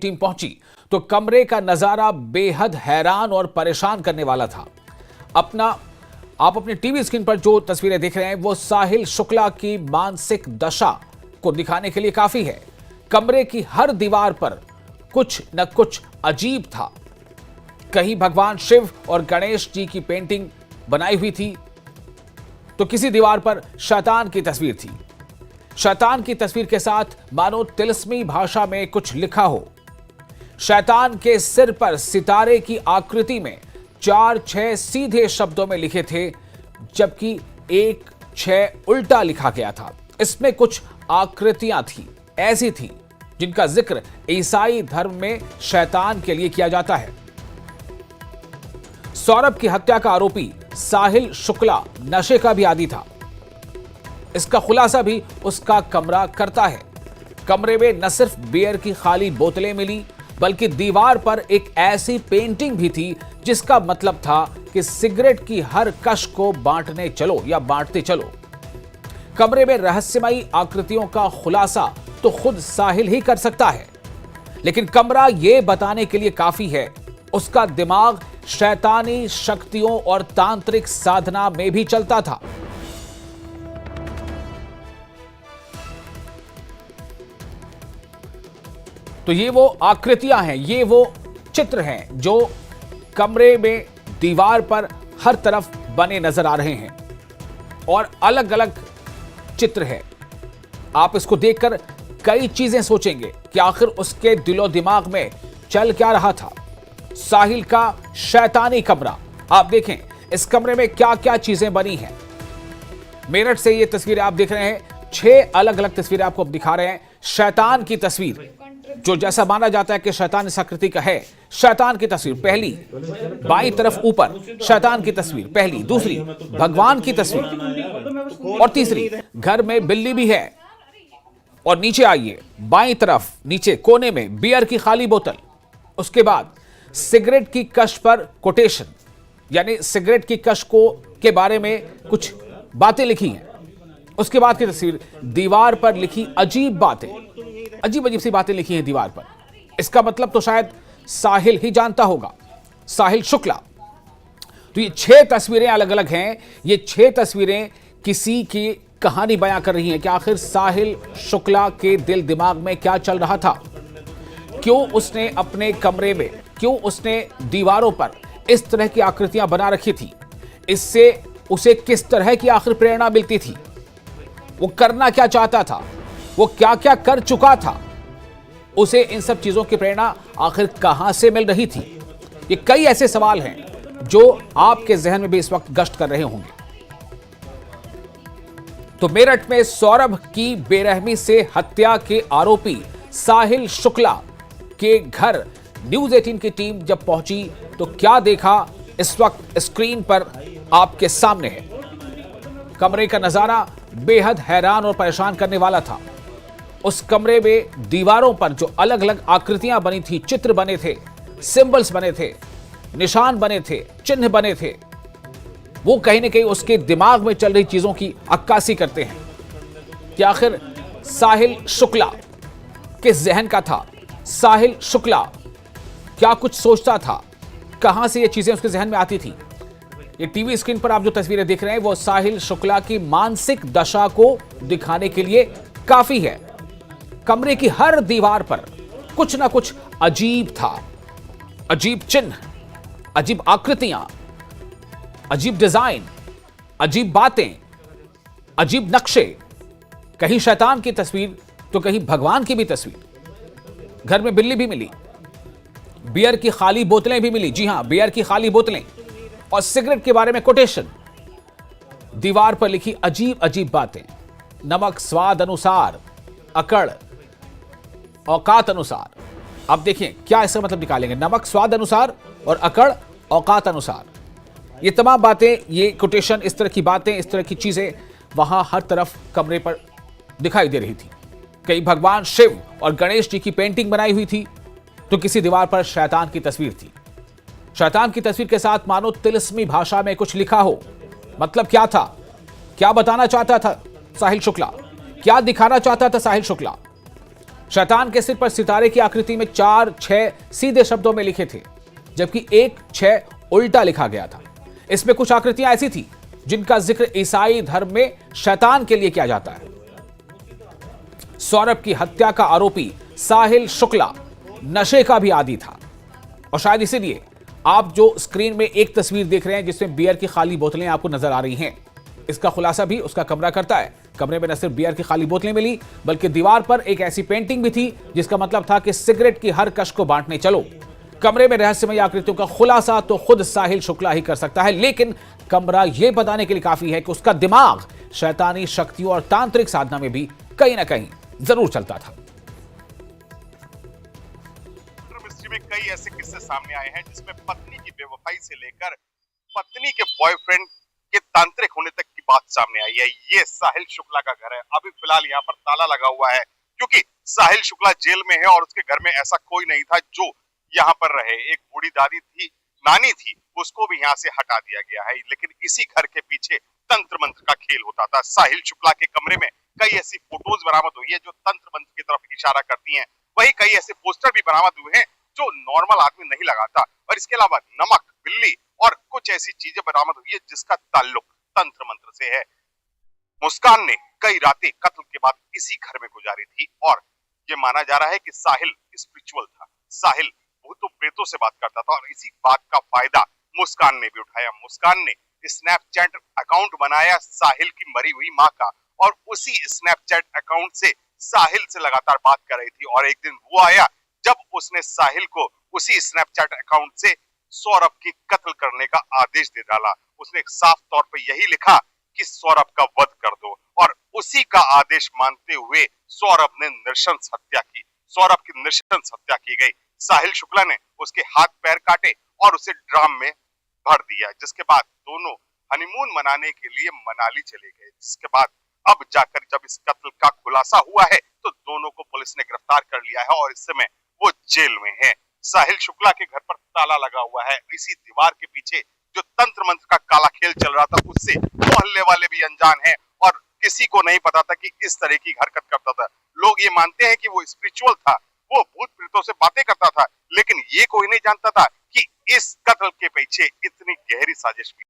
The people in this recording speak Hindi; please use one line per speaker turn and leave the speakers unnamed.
टीम पहुंची तो कमरे का नजारा बेहद हैरान और परेशान करने वाला था। आप अपनी टीवी स्क्रीन पर जो तस्वीरें देख रहे हैं वो साहिल शुक्ला की मानसिक दशा को दिखाने के लिए काफी है। कमरे की हर दीवार पर कुछ न कुछ अजीब था। कहीं भगवान शिव और गणेश जी की पेंटिंग बनाई हुई थी तो किसी दीवार पर शैतान की तस्वीर थी। शैतान की तस्वीर के साथ मानो तिलस्मी भाषा में कुछ लिखा हो। शैतान के सिर पर सितारे की आकृति में 4-6 सीधे शब्दों में लिखे थे, जबकि 1-6 उल्टा लिखा गया था। इसमें कुछ आकृतियां थी, ऐसी थी जिनका जिक्र ईसाई धर्म में शैतान के लिए किया जाता है। सौरभ की हत्या का आरोपी साहिल शुक्ला नशे का भी आदी था। इसका खुलासा भी उसका कमरा करता है। कमरे में न सिर्फ बियर की खाली बोतलें मिली, बल्कि दीवार पर एक ऐसी पेंटिंग भी थी जिसका मतलब था कि सिगरेट की हर कश को बांटने चलो या बांटते चलो। कमरे में रहस्यमयी आकृतियों का खुलासा तो खुद साहिल ही कर सकता है, लेकिन कमरा यह बताने के लिए काफी है उसका दिमाग शैतानी शक्तियों और तांत्रिक साधना में भी चलता था। तो ये वो आकृतियां हैं, ये वो चित्र हैं जो कमरे में दीवार पर हर तरफ बने नजर आ रहे हैं और अलग अलग चित्र है। आप इसको देखकर कई चीजें सोचेंगे कि आखिर उसके दिलो दिमाग में चल क्या रहा था। साहिल का शैतानी कमरा, आप देखें इस कमरे में क्या क्या चीजें बनी हैं। मेरठ से ये तस्वीरें आप देख रहे हैं, 6 अलग अलग तस्वीरें आपको दिखा रहे हैं। शैतान की तस्वीर, जो जैसा माना जाता है कि शैतान इस आकृति का है, शैतान की तस्वीर पहली, बाईं तरफ ऊपर शैतान की तस्वीर पहली, दूसरी भगवान की तस्वीर और तीसरी घर में बिल्ली भी है। और नीचे आइए, बाईं तरफ नीचे कोने में बियर की खाली बोतल, उसके बाद सिगरेट की कश पर कोटेशन, यानी सिगरेट की कश को के बारे में कुछ बातें लिखी हैं। उसके बाद की तस्वीर, दीवार पर लिखी अजीब बातें, अजीब अजीब सी बातें लिखी हैं दीवार पर। इसका मतलब तो शायद साहिल ही जानता होगा, साहिल शुक्ला। तो ये 6 तस्वीरें अलग अलग हैं। ये 6 तस्वीरें किसी की कहानी बयां कर रही हैं कि आखिर साहिल शुक्ला के दिल दिमाग में क्या चल रहा था। क्यों उसने अपने कमरे में, क्यों उसने दीवारों पर इस तरह की आकृतियां बना रखी थी। इससे उसे किस तरह की आखिर प्रेरणा मिलती थी, वो करना क्या चाहता था, वो क्या क्या कर चुका था, उसे इन सब चीजों की प्रेरणा आखिर कहां से मिल रही थी। ये कई ऐसे सवाल हैं जो आपके जहन में भी इस वक्त गश्त कर रहे होंगे। तो मेरठ में सौरभ की बेरहमी से हत्या के आरोपी साहिल शुक्ला के घर न्यूज 18 की टीम जब पहुंची तो क्या देखा, इस वक्त स्क्रीन पर आपके सामने है। कमरे का नजारा बेहद हैरान और परेशान करने वाला था। उस कमरे में दीवारों पर जो अलग अलग आकृतियां बनी थी, चित्र बने थे, सिंबल्स बने थे, निशान बने थे, चिन्ह बने थे, वो कहीं ना कहीं उसके दिमाग में चल रही चीजों की अक्कासी करते हैं कि आखिर साहिल शुक्ला किस जहन का था, साहिल शुक्ला क्या कुछ सोचता था, कहां से ये चीजें उसके जहन में आती थी। ये टीवी स्क्रीन पर आप जो तस्वीरें देख रहे हैं वो साहिल शुक्ला की मानसिक दशा को दिखाने के लिए काफी है। कमरे की हर दीवार पर कुछ ना कुछ अजीब था, अजीब चिन्ह, अजीब आकृतियां, अजीब डिजाइन, अजीब बातें, अजीब नक्शे, कहीं शैतान की तस्वीर तो कहीं भगवान की भी तस्वीर। घर में बिल्ली भी मिली, बियर की खाली बोतलें भी मिली, जी हां, बियर की खाली बोतलें, और सिगरेट के बारे में कोटेशन। दीवार पर लिखी अजीब अजीब बातें, नमक स्वाद अनुसार, अकड़ औकात अनुसार। आप देखिए क्या इसका मतलब निकालेंगे, नमक स्वाद अनुसार और अकड़ औकात अनुसार। ये तमाम बातें, ये कोटेशन, इस तरह की बातें, इस तरह की चीजें वहां हर तरफ कमरे पर दिखाई दे रही थी। कहीं भगवान शिव और गणेश जी की पेंटिंग बनाई हुई थी तो किसी दीवार पर शैतान की तस्वीर थी। शैतान की तस्वीर के साथ मानो तिलस्मी भाषा में कुछ लिखा हो। मतलब क्या था, क्या बताना चाहता था साहिल शुक्ला, क्या दिखाना चाहता था साहिल शुक्ला। शैतान के सिर पर सितारे की आकृति में 4-6 सीधे शब्दों में लिखे थे, जबकि 1-6 उल्टा लिखा गया था। इसमें कुछ आकृतियां ऐसी थी जिनका जिक्र ईसाई धर्म में शैतान के लिए किया जाता है। सौरभ की हत्या का आरोपी साहिल शुक्ला नशे का भी आदी था और शायद इसीलिए आप जो स्क्रीन में एक तस्वीर देख रहे हैं जिसमें बियर की खाली बोतलें आपको नजर आ रही हैं, इसका खुलासा भी उसका कमरा करता है। कमरे में न सिर्फ बियर की खाली बोतलें मिली, बल्कि दीवार पर एक ऐसी पेंटिंग भी थी जिसका मतलब था कि सिगरेट की हर कश को बांटने चलो। कमरे में रहस्यमय आकृतियों का खुलासा तो खुद साहिल शुक्ला ही कर सकता है, लेकिन कमरा यह बताने के लिए काफी है कि उसका दिमाग शैतानी शक्तियों और तांत्रिक साधना में भी कहीं ना कहीं जरूर चलता था।
में कई ऐसे किस्से सामने आए हैं जिसमें पत्नी की बेवफाई से लेकर पत्नी के बॉयफ्रेंड के तांत्रिक होने तक की बात सामने आई है। ये साहिल शुक्ला का घर है। अभी फिलहाल यहाँ पर ताला लगा हुआ है क्योंकि साहिल शुक्ला जेल में है और उसके घर में ऐसा कोई नहीं था जो यहाँ पर रहे। एक बूढ़ी दादी थी, नानी थी, उसको भी यहाँ से हटा दिया गया है। लेकिन इसी घर के पीछे तंत्र मंत्र का खेल होता था। साहिल शुक्ला के कमरे में कई ऐसी फोटोज बरामद हुई है जो तंत्र मंत्र की तरफ इशारा करती हैं। वहीं कई ऐसे पोस्टर भी बरामद हुए हैं जो नॉर्मल आदमी नहीं लगाता। और इसके अलावा नमक, बिल्ली और कुछ ऐसी चीजें बरामद हुई है जिसका ताल्लुक तंत्र मंत्र से है। मुस्कान ने कई रातें कत्ल के बाद इसी घर में गुजारी थी और ये माना जा रहा है कि साहिल स्पिरिचुअल था। साहिल भूतों प्रेतों से बात करता था और इसी बात का फायदा मुस्कान ने भी उठाया। मुस्कान ने स्नैपचैट अकाउंट बनाया साहिल की मरी हुई माँ का और उसी स्नैपचैट अकाउंट से साहिल से लगातार बात कर रही थी। और एक दिन वो आया जब उसने साहिल को उसी स्नैपचैट अकाउंट से सौरभ की कत्ल करने का आदेश दे डाला। उसने साफ तौर पर यही लिखा कि सौरभ का वध कर दो और उसी का आदेश मानते हुए सौरभ ने नृशंस हत्या की। सौरभ की नृशंस हत्या की गई। साहिल शुक्ला ने उसके हाथ पैर काटे और उसे ड्राम में भर दिया, जिसके बाद दोनों हनीमून मनाने के लिए मनाली चले गए। जिसके बाद अब जाकर जब इस कत्ल का खुलासा हुआ है तो दोनों को पुलिस ने गिरफ्तार कर लिया है और इस समय वो जेल में है। साहिल शुक्ला के घर पर ताला लगा हुआ है। इसी दीवार के पीछे जो तंत्र मंत्र का काला खेल चल रहा था उससे मोहल्ले वाले भी अनजान हैं और किसी को नहीं पता था कि इस तरह की हरकत करता था। लोग ये मानते हैं कि वो स्पिरिचुअल था, वो भूत प्रेतों से बातें करता था, लेकिन ये कोई नहीं जानता था कि इस कत्ल के पीछे इतनी गहरी साजिश भी